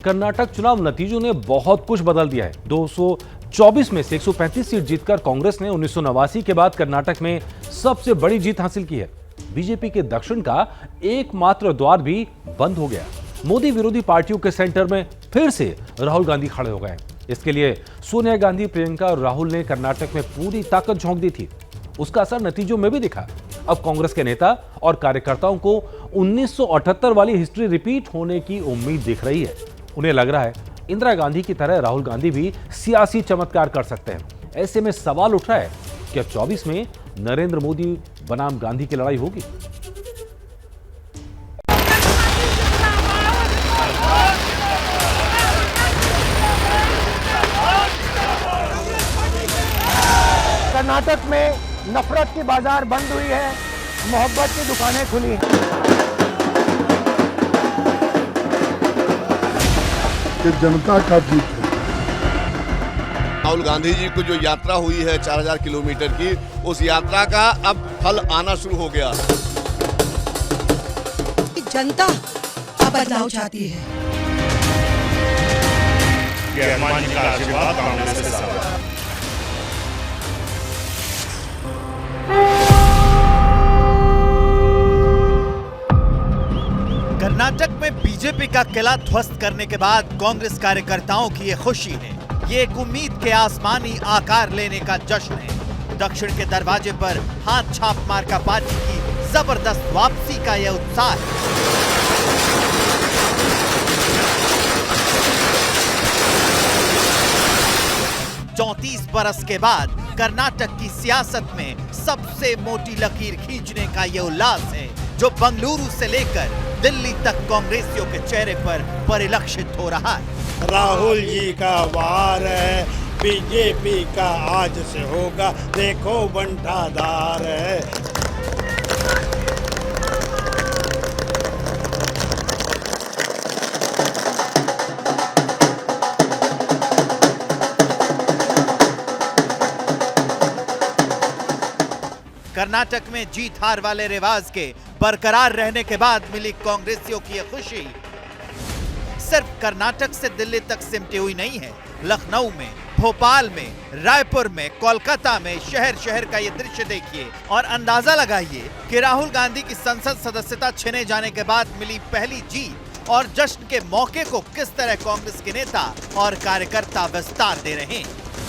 कर्नाटक चुनाव नतीजों ने बहुत कुछ बदल दिया है। 224 में से 135 सीट जीतकर कांग्रेस ने 1989 के बाद कर्नाटक में सबसे बड़ी जीत हासिल की है। बीजेपी के दक्षिण का एकमात्र द्वार भी बंद हो गया। मोदी विरोधी पार्टियों के सेंटर में फिर से राहुल गांधी खड़े हो गए। इसके लिए सोनिया गांधी, प्रियंका और राहुल ने कर्नाटक में पूरी ताकत झोंक दी थी। उसका असर नतीजों में भी दिखा। अब कांग्रेस के नेता और कार्यकर्ताओं को 1978 वाली हिस्ट्री रिपीट होने की उम्मीद दिख रही है। उन्हें लग रहा है इंदिरा गांधी की तरह राहुल गांधी भी सियासी चमत्कार कर सकते हैं। ऐसे में सवाल उठ रहा है कि अब 24 में नरेंद्र मोदी बनाम गांधी की लड़ाई होगी। कर्नाटक में नफरत की बाजार बंद हुई है, मोहब्बत की दुकानें खुली हैं। ये जनता का जीत है। राहुल गांधी जी को जो यात्रा हुई है 4000 किलोमीटर की, उस यात्रा का अब फल आना शुरू हो गया। जनता अब बदलाव चाहती है। का आशीर्वाद कांग्रेस के साथ। कर्नाटक में बीजेपी का किला ध्वस्त करने के बाद कांग्रेस कार्यकर्ताओं की ये खुशी है। ये एक उम्मीद के आसमानी आकार लेने का जश्न है। दक्षिण के दरवाजे पर हाथ छाप मार्का पार्टी की जबरदस्त वापसी का यह उत्साह है। चौंतीस बरस के बाद कर्नाटक की सियासत में सबसे मोटी लकीर खींचने का यह उल्लास है, जो बंगलुरु से लेकर दिल्ली तक कांग्रेसियों के चेहरे पर परिलक्षित हो रहा है। राहुल जी का वार है, बीजेपी का आज से होगा, देखो बंटाधार है। कर्नाटक में जीत हार वाले रिवाज के बरकरार रहने के बाद मिली कांग्रेसियों की यह खुशी सिर्फ कर्नाटक से दिल्ली तक सिमटी हुई नहीं है। लखनऊ में, भोपाल में, रायपुर में, कोलकाता में शहर शहर का ये दृश्य देखिए और अंदाजा लगाइए कि राहुल गांधी की संसद सदस्यता छिने जाने के बाद मिली पहली जीत और जश्न के मौके को किस तरह कांग्रेस के नेता और कार्यकर्ता विस्तार दे रहे हैं।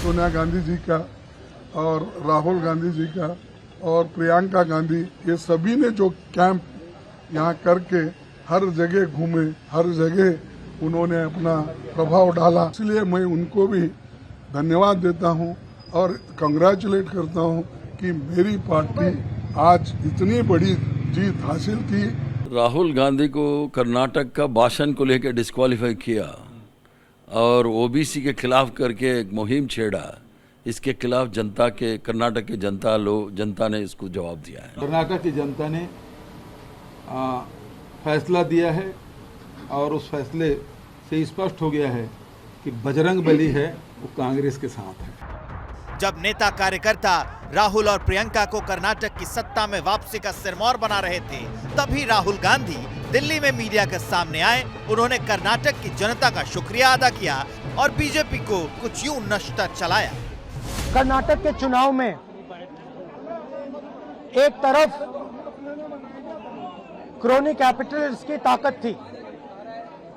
सोनिया गांधी जी का और राहुल गांधी जी का और प्रियंका गांधी, ये सभी ने जो कैंप यहाँ करके हर जगह घूमे, हर जगह उन्होंने अपना प्रभाव डाला, इसलिए मैं उनको भी धन्यवाद देता हूँ और कंग्रेचुलेट करता हूँ कि मेरी पार्टी आज इतनी बड़ी जीत हासिल की। राहुल गांधी को कर्नाटक का भाषण को लेकर डिस्क्वालीफाई किया और ओबीसी के खिलाफ करके एक मुहिम छेड़ा। इसके खिलाफ जनता के, कर्नाटक की जनता ने इसको जवाब दिया है। कर्नाटक की जनता ने फैसला दिया है और उस फैसले से स्पष्ट हो गया है कि बजरंग बली है वो कांग्रेस के साथ है। जब नेता कार्यकर्ता राहुल और प्रियंका को कर्नाटक की सत्ता में वापसी का सिरमौर बना रहे थे, तभी राहुल गांधी दिल्ली में मीडिया के सामने आए। उन्होंने कर्नाटक की जनता का शुक्रिया अदा किया और बीजेपी को कुछ यूं नश्ता चलाया। कर्नाटक के चुनाव में एक तरफ क्रोनी कैपिटलिस्ट की ताकत थी,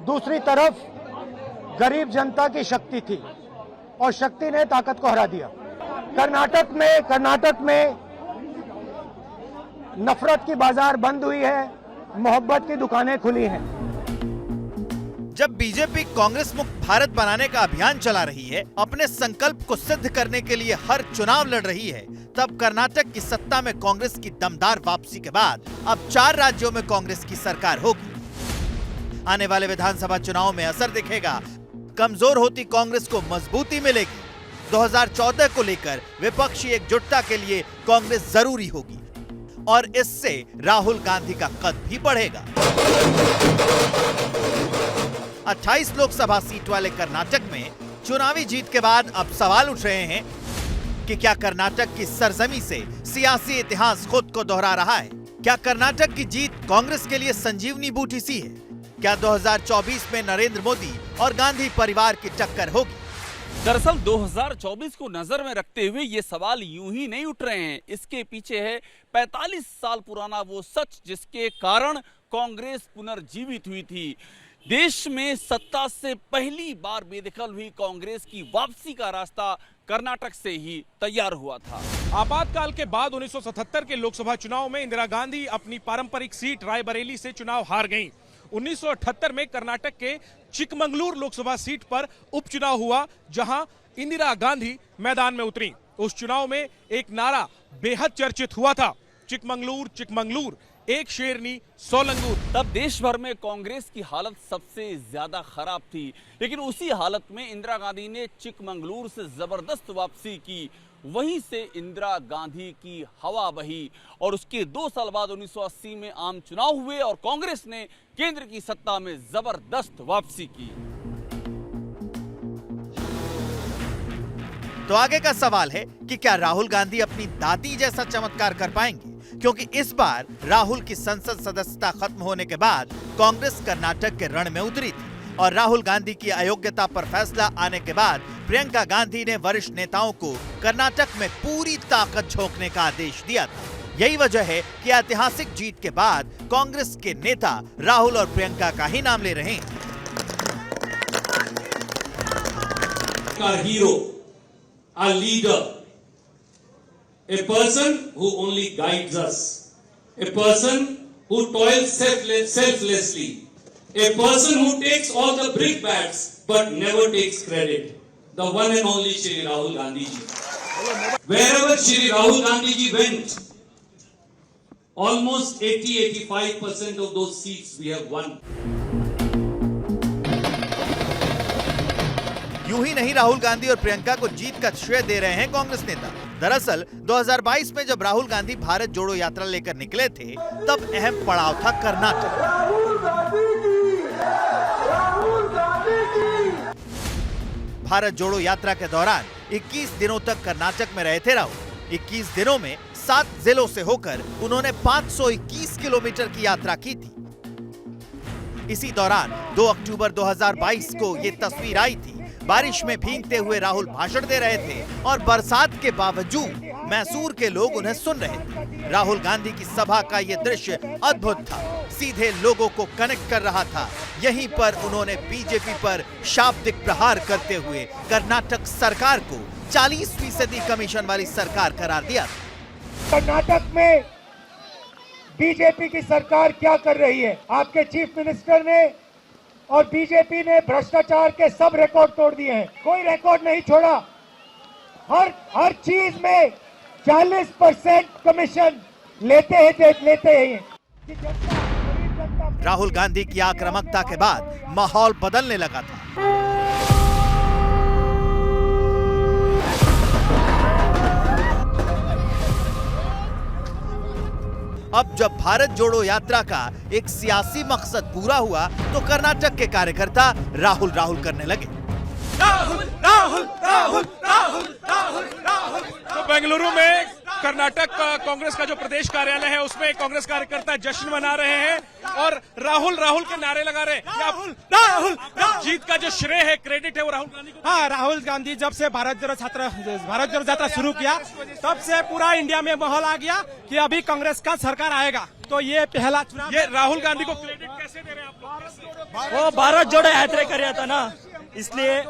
दूसरी तरफ गरीब जनता की शक्ति थी और शक्ति ने ताकत को हरा दिया। कर्नाटक में नफरत की बाजार बंद हुई है, मोहब्बत की दुकानें खुली हैं। जब बीजेपी कांग्रेस मुक्त भारत बनाने का अभियान चला रही है, अपने संकल्प को सिद्ध करने के लिए हर चुनाव लड़ रही है, तब कर्नाटक की सत्ता में कांग्रेस की दमदार वापसी के बाद अब 4 राज्यों में कांग्रेस की सरकार होगी। आने वाले विधानसभा चुनाव में असर दिखेगा। कमजोर होती कांग्रेस को मजबूती मिलेगी। 2014 को लेकर विपक्षी एकजुटता के लिए कांग्रेस जरूरी होगी और इससे राहुल गांधी का कद भी बढ़ेगा। 28 लोकसभा सीट वाले कर्नाटक में चुनावी जीत के बाद अब सवाल उठ रहे हैं कि क्या कर्नाटक की सरजमी से सियासी इतिहास खुद को दोहरा रहा है? क्या कर्नाटक की जीत कांग्रेस के लिए संजीवनी बूटी सी है? क्या 2024 में नरेंद्र मोदी और गांधी परिवार की टक्कर होगी? दरअसल 2024 को नजर में रखते हुए ये सवाल यूं ही नहीं उठ रहे हैं। इसके पीछे है 45 साल पुराना वो सच जिसके कारण कांग्रेस पुनर्जीवित हुई थी। देश में सत्ता से पहली बार बेदखल हुई कांग्रेस की वापसी का रास्ता कर्नाटक से ही तैयार हुआ था। आपातकाल के बाद 1977 के लोकसभा चुनाव में इंदिरा गांधी अपनी पारंपरिक सीट रायबरेली से चुनाव हार गईं। 1978 में कर्नाटक के चिकमंगलूर लोकसभा सीट पर उपचुनाव हुआ, जहां इंदिरा गांधी मैदान में उतरी। उस चुनाव में एक नारा बेहद चर्चित हुआ था, चिकमंगलूर चिकमंगलूर, एक शेरनी 100 लंगूर। तब देश भर में कांग्रेस की हालत सबसे ज्यादा खराब थी, लेकिन उसी हालत में इंदिरा गांधी ने चिकमंगलूर से जबरदस्त वापसी की। वहीं से इंदिरा गांधी की हवा बही और उसके 2 साल बाद 1980 में आम चुनाव हुए और कांग्रेस ने केंद्र की सत्ता में जबरदस्त वापसी की। तो आगे का सवाल है कि क्या राहुल गांधी अपनी दादी जैसा चमत्कार कर पाएंगे? क्योंकि इस बार राहुल की संसद सदस्यता खत्म होने के बाद कांग्रेस कर्नाटक के रण में उतरी थी और राहुल गांधी की अयोग्यता पर फैसला आने के बाद प्रियंका गांधी ने वरिष्ठ नेताओं को कर्नाटक में पूरी ताकत झोंकने का आदेश दिया था। यही वजह है कि ऐतिहासिक जीत के बाद कांग्रेस के नेता राहुल और प्रियंका का ही नाम ले रहे हैं। Hero, a leader, a person who only guides us, a person who toils selflessly, a person who takes all the brickbats but never takes credit, the one and only Shri Rahul Gandhi ji. Wherever Shri Rahul Gandhi ji went, almost 80-85% of those seats we have won. यूं ही नहीं राहुल गांधी और प्रियंका को जीत का श्रेय दे रहे हैं कांग्रेस नेता। दरअसल 2022 में जब राहुल गांधी भारत जोड़ो यात्रा लेकर निकले थे, तब अहम पड़ाव था कर्नाटक। भारत जोड़ो यात्रा के दौरान 21 दिनों तक कर्नाटक में रहे थे राहुल। 21 दिनों में 7 जिलों से होकर उन्होंने 521 किलोमीटर की यात्रा की थी। इसी दौरान 2 अक्टूबर 2022 को ये तस्वीर आई थी। बारिश में भीगते हुए राहुल भाषण दे रहे थे और बरसात के बावजूद मैसूर के लोग उन्हें सुन रहे थे। राहुल गांधी की सभा का ये दृश्य अद्भुत था, सीधे लोगों को कनेक्ट कर रहा था। यहीं पर उन्होंने बीजेपी पर शाब्दिक प्रहार करते हुए कर्नाटक सरकार को 40% कमीशन वाली सरकार करार दिया। कर्नाटक में बीजेपी की सरकार क्या कर रही है? आपके चीफ मिनिस्टर ने और बीजेपी ने भ्रष्टाचार के सब रिकॉर्ड तोड़ दिए हैं, कोई रिकॉर्ड नहीं छोड़ा। हर चीज में 40% कमीशन लेते हैं। राहुल गांधी की आक्रामकता के बाद माहौल बदलने लगा था। अब जब भारत जोड़ो यात्रा का एक सियासी मकसद पूरा हुआ तो कर्नाटक के कार्यकर्ता राहुल राहुल करने लगे। राहुल राहुल राहुल राहुल राहुल राहुल। तो बेंगलुरु में कर्नाटक कांग्रेस का जो प्रदेश कार्यालय है उसमें कांग्रेस कार्यकर्ता जश्न मना रहे हैं और राहुल राहुल के नारे लगा रहे हैं। राहुल राहुल जीत का जो श्रेय है, क्रेडिट है वो राहुल गांधी को। हाँ, राहुल गांधी जब से भारत जोड़ो यात्रा शुरू किया तब से पूरा इंडिया में माहौल आ गया कि अभी कांग्रेस का सरकार आएगा। तो ये पहला चुनाव। ये राहुल गांधी को क्रेडिट कैसे दे रहे हैं आप लोग? वो भारत जोड़ो यात्रा कर रहा था ना, इसलिए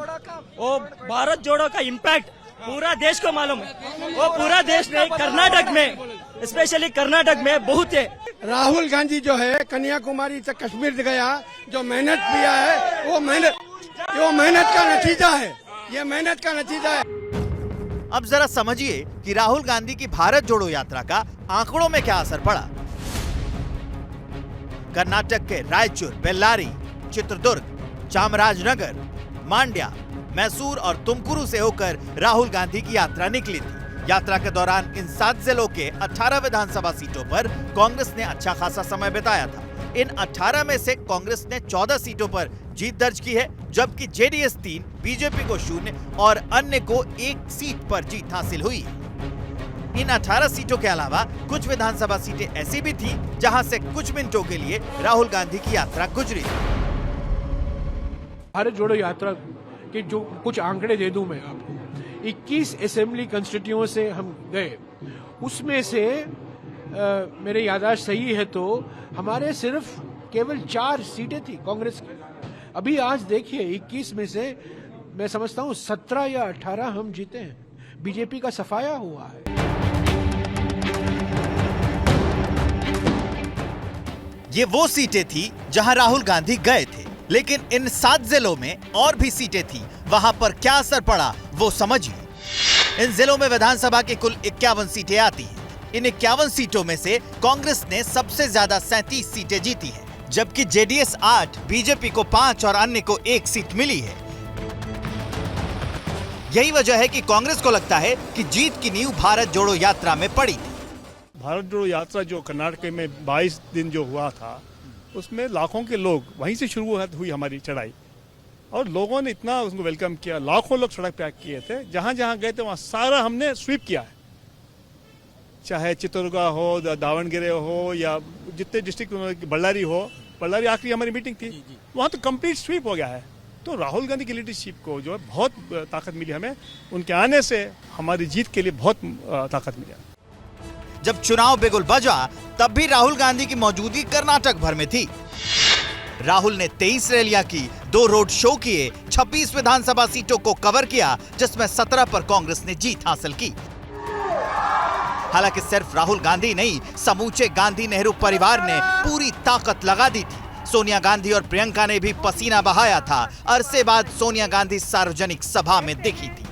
वो भारत जोड़ो का इम्पैक्ट पूरा देश को मालूम है। वो पूरा देश नहीं, कर्नाटक में, स्पेशली कर्नाटक में बहुत है। राहुल गांधी जो है कन्याकुमारी से कश्मीर गया, जो मेहनत किया है वो मेहनत का नतीजा है। ये मेहनत का नतीजा है। अब जरा समझिए कि राहुल गांधी की भारत जोड़ो यात्रा का आंकड़ों में क्या असर पड़ा। कर्नाटक के रायचूर, बेल्लारी, चित्रदुर्ग, चामराजनगर, मांड्या, मैसूर और तुमकुरू से होकर राहुल गांधी की यात्रा निकली थी। यात्रा के दौरान इन 7 जिलों के 18 विधानसभा सीटों पर कांग्रेस ने अच्छा खासा समय बिताया था। इन 18 में से कांग्रेस ने 14 सीटों पर जीत दर्ज की है, जबकि जेडीएस 3, बीजेपी को 0 और अन्य को 1 सीट पर जीत हासिल हुई है। इन 18 सीटों के अलावा कुछ विधानसभा सीटें ऐसी भी थी जहां से कुछ मिनटों के लिए राहुल गांधी की यात्रा गुजरी थी। भारत जोड़ो यात्रा के जो कुछ आंकड़े दे दूं मैं आपको, 21 असेंबली कंस्टिट्यूएंसी से हम गए, उसमें से मेरे याददाश्त सही है तो हमारे सिर्फ केवल 4 सीटें थी कांग्रेस की। अभी आज देखिए 21 में से मैं समझता हूं 17 या 18 हम जीते हैं। बीजेपी का सफाया हुआ है। ये वो सीटें थी जहां राहुल गांधी गए थे, लेकिन इन 7 जिलों में और भी सीटें थी। वहां पर क्या असर पड़ा वो समझिए। इन जिलों में विधानसभा की कुल 51 सीटें आती हैं। इन 51 सीटों में से कांग्रेस ने सबसे ज्यादा 37 सीटें जीती हैं, जबकि जेडीएस 8, बीजेपी को 5 और अन्य को 1 सीट मिली है। यही वजह है कि कांग्रेस को लगता है कि जीत की नींव भारत जोड़ो यात्रा में पड़ी। भारत जोड़ो यात्रा जो कर्नाटक में 22 दिन जो हुआ था, उसमें लाखों के लोग, वहीं से शुरू हुई हमारी चढ़ाई, और लोगों ने इतना उसको वेलकम किया। लाखों लोग सड़क पे किए थे, जहां जहां गए थे वहां सारा हमने स्वीप किया है। चाहे चित्तौड़गढ़ हो, दावणगेरे हो, या जितने डिस्ट्रिक्ट, बल्लारी आखिरी हमारी मीटिंग थी, वहां तो कंप्लीट स्वीप हो गया है। तो राहुल गांधी की लीडरशिप को जो है बहुत ताकत मिली हमें, उनके आने से हमारी जीत के लिए बहुत ताकत मिली। जब चुनाव बिगुल बजा तब भी राहुल गांधी की मौजूदगी कर्नाटक भर में थी। राहुल ने 23 रैलियां की, 2 रोड शो किए, 26 विधानसभा सीटों को कवर किया, जिसमें 17 पर कांग्रेस ने जीत हासिल की। हालांकि सिर्फ राहुल गांधी नहीं, समूचे गांधी नेहरू परिवार ने पूरी ताकत लगा दी थी। सोनिया गांधी और प्रियंका ने भी पसीना बहाया था। अरसे बाद सोनिया गांधी सार्वजनिक सभा में दिखी थी।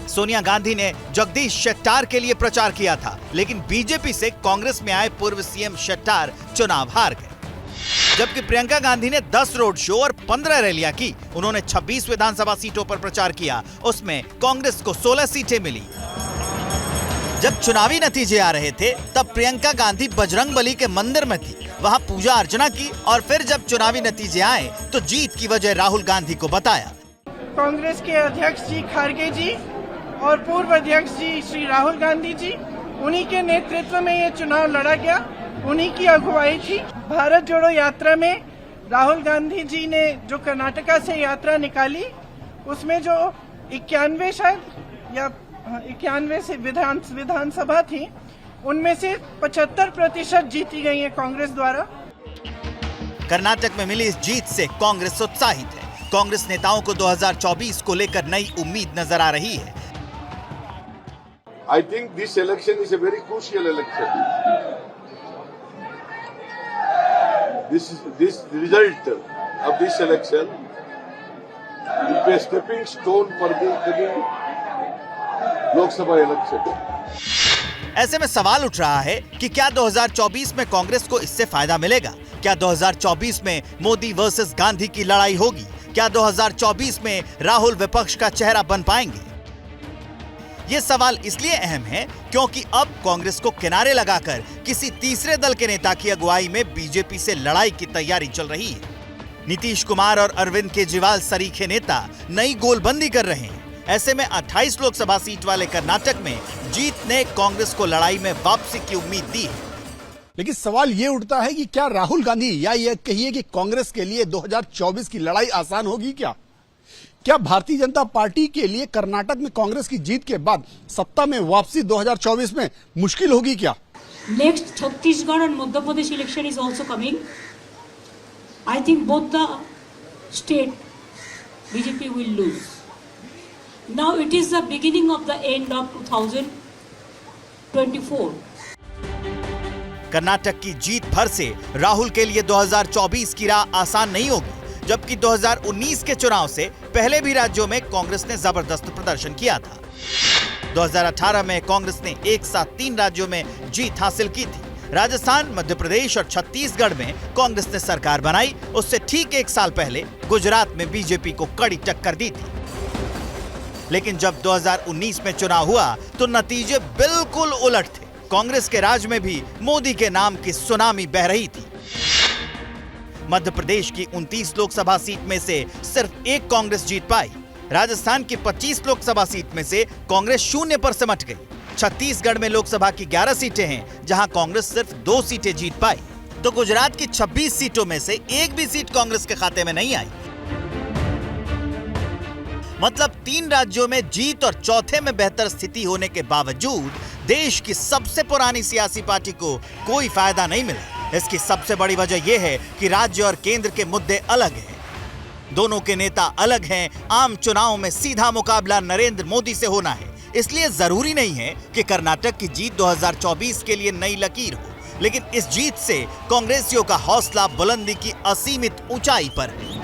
सोनिया गांधी ने जगदीश शेट्टार के लिए प्रचार किया था, लेकिन बीजेपी से कांग्रेस में आए पूर्व सीएम शेट्टार चुनाव हार गए। जबकि प्रियंका गांधी ने 10 रोड शो और 15 रैलियां की। उन्होंने 26 विधानसभा सीटों पर प्रचार किया, उसमें कांग्रेस को 16 सीटें मिली। जब चुनावी नतीजे आ रहे थे तब प्रियंका गांधी बजरंगबली के मंदिर में थी, वहां पूजा अर्चना की, और फिर जब चुनावी नतीजे आए तो जीत की वजह राहुल गांधी को बताया। कांग्रेस के अध्यक्ष जी खड़गे जी और पूर्व अध्यक्ष जी श्री राहुल गांधी जी, उन्हीं के नेतृत्व में ये चुनाव लड़ा गया, उन्हीं की अगुवाई थी। भारत जोड़ो यात्रा में राहुल गांधी जी ने जो कर्नाटका से यात्रा निकाली, उसमें जो 91 शायद या 91 से विधानसभा थी, उनमें से 75% जीती गई है कांग्रेस द्वारा। कर्नाटक में मिली इस जीत से कांग्रेस उत्साहित है। कांग्रेस नेताओं को 2024 को लेकर नई उम्मीद नजर आ रही है। I think this election is a very crucial election. This result of this election will be a stepping stone for the Lok Sabha election. ऐसे में सवाल उठ रहा है कि क्या 2024 में कांग्रेस को इससे फायदा मिलेगा? क्या 2024 में मोदी वर्सेस गांधी की लड़ाई होगी? क्या 2024 में राहुल विपक्ष का चेहरा बन पाएंगे? ये सवाल इसलिए अहम है क्योंकि अब कांग्रेस को किनारे लगाकर किसी तीसरे दल के नेता की अगुवाई में बीजेपी से लड़ाई की तैयारी चल रही है। नीतीश कुमार और अरविंद केजरीवाल सरीखे नेता नई गोलबंदी कर रहे हैं। ऐसे में 28 लोकसभा सीट वाले कर्नाटक में जीत ने कांग्रेस को लड़ाई में वापसी की उम्मीद दी है। लेकिन सवाल ये उठता है कि क्या राहुल गांधी या ये कहिए कि कांग्रेस के लिए 2024 की लड़ाई आसान होगी क्या? क्या भारतीय जनता पार्टी के लिए कर्नाटक में कांग्रेस की जीत के बाद सत्ता में वापसी 2024 में मुश्किल होगी क्या? नेक्स्ट छत्तीसगढ़ और Madhya Pradesh election is also coming. I think both the state BJP will lose. Now it is the beginning of the end of 2024. Karnataka की जीत भर से राहुल के लिए 2024 की राह आसान नहीं होगी, जबकि 2019 के चुनाव से पहले भी राज्यों में कांग्रेस ने जबरदस्त प्रदर्शन किया था। 2018 में कांग्रेस ने एक साथ 3 राज्यों में जीत हासिल की थी। राजस्थान, मध्य प्रदेश और छत्तीसगढ़ में कांग्रेस ने सरकार बनाई। उससे ठीक 1 साल पहले गुजरात में बीजेपी को कड़ी टक्कर दी थी। लेकिन जब 2019 में चुनाव हुआ तो नतीजे बिल्कुल उलट थे। कांग्रेस के राज में भी मोदी के नाम की सुनामी बह रही थी। मध्य प्रदेश की 29 लोकसभा सीट में से सिर्फ 1 कांग्रेस जीत पाई। राजस्थान की 25 लोकसभा सीट में से कांग्रेस 0 पर सिमट गई। छत्तीसगढ़ में लोकसभा की 11 सीटें हैं, जहां कांग्रेस सिर्फ 2 सीटें जीत पाई। तो गुजरात की 26 सीटों में से 1 भी सीट कांग्रेस के खाते में नहीं आई। मतलब 3 राज्यों में जीत और चौथे में बेहतर स्थिति होने के बावजूद देश की सबसे पुरानी सियासी पार्टी को कोई फायदा नहीं मिला। इसकी सबसे बड़ी वजह यह है कि राज्य और केंद्र के मुद्दे अलग हैं, दोनों के नेता अलग हैं। आम चुनाव में सीधा मुकाबला नरेंद्र मोदी से होना है, इसलिए जरूरी नहीं है कि कर्नाटक की जीत 2024 के लिए नई लकीर हो, लेकिन इस जीत से कांग्रेसियों का हौसला बुलंदी की असीमित ऊंचाई पर है।